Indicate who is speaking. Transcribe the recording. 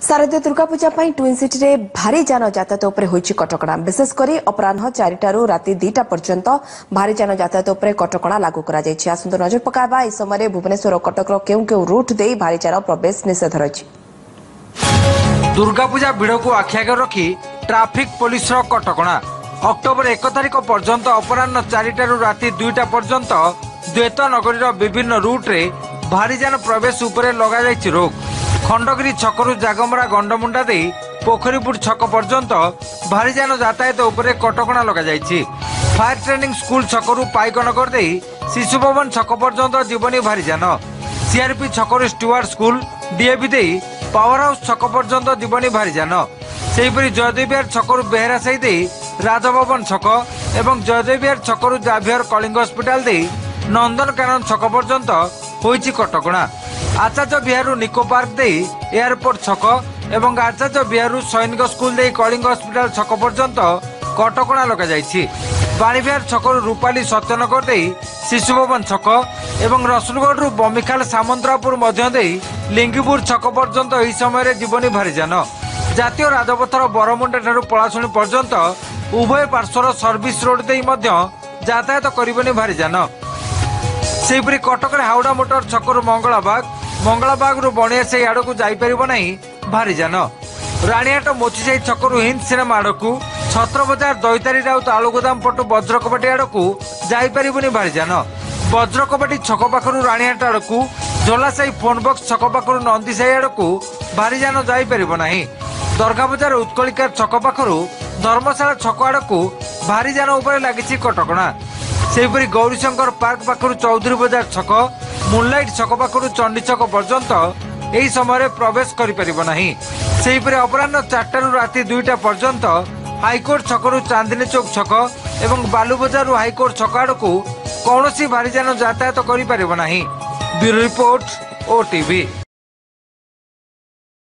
Speaker 1: शारदीय Durga Puja twin city रे भारी जान यातायात उपर होईछि कटकणा। विशेषकर अपराह 4टारू राति 2टा पर्यंत भारी जान यातायात उपर कटकणा लागू करा जायछि। आसंतु नजर पकाइबा ए समय भुवनेश्वर और कटकर केउ रूट दे भारी जान प्रवेश निषेध रहिछि।
Speaker 2: दुर्गा पूजा भिड़ को आखिआगे रखी ट्राफिक पुलिस कटकणा। अक्टोबर 1 तारिख पर्यंत अपराह 4टारू राति 2टा पर्यंत द्वैत नगरी विभिन्न रूट रे भारी जान प्रवेश उपर लगा जायछि रोक। खंडगिरी छकरू जागमरा गंडमुंडा दे पोखरीपुर छक पर्यंत भारी जान यातायात उपर कटकणा लगा जायछि। फायर ट्रेनिंग स्कूल छकरू पाइकनगर दे शिशु भवन छक पर्यंत जीवनी भारी जान। सीआरपी छकरू स्टुअर्ट स्कूल डीएवी दे पावर हाउस छक पर्यंत जीवनी भारी जान। सेहीपरि जयदेविहार छकरू बेहरा साही दे राजभवन छक एवं जयदेविहार छकरू जाभियर कलिंग हॉस्पिटल दे नंदनकानन छक पर्यंत होईछि कटकणा। आचार्य बिहारू निको पार्क दे एयरपोर्ट छक एवं आचार्य बिहारू सैनिक स्कूल दे कलिंग हॉस्पिटल छक पर्यंत कटकणा लगा जायछि। बाणीविहार छकरू रूपाली सत्यनगर दे शिशु भवन छक एवं रसुलगढ़ बमिखाल सामंतरापुर मध्य दे लिंगीपुर छक पर्यंत एही समय जीवनी भारी जान। जातीय राजपथर बरमुंडा ठारू पलाशुणी पर्यंत उभय पार्श्वर सर्विस रोड दे मध्य यातायात करिबनी भारी जान। सेहीपरि कटक हावड़ा मोटर छकरू मंगलाबाग रु बणियासाही आड़क जापर नहीं भारी जान। राणीहाट मोचीसाही छकरू हिंद सिनेमा आड़क छत्र बजार दैतारी राउत आलुगोदाम पटु वज्रकबाटी आड़क जापर भारी जान। वज्रकबाटी छक पाखु राणीहाट आड़क झोलासाही फोनबक्स छक पाखु नंदीसाही आड़क भारी जान जापर नहीं। दरगा बजार उत्कलिकार छक पाखु धर्मशाला छक आड़क भारी जान उपर लगी कटकणा। सेहीपरि गौरीशंकर पार्क पाखु चौधरी बजार छक मूनलाइट छक पाखु चंडी छक पर्यंत एही समय प्रवेश करि सेहीपरि अपराह 4टारू राति 2टा पर्यंत हाईकोर्ट छकरू चांदनी चौक छक एवं बालू बजार हाईकोर्ट छक आड़क कौन भारी जान यातायात करि परिबो नाही। Bureau report OTV.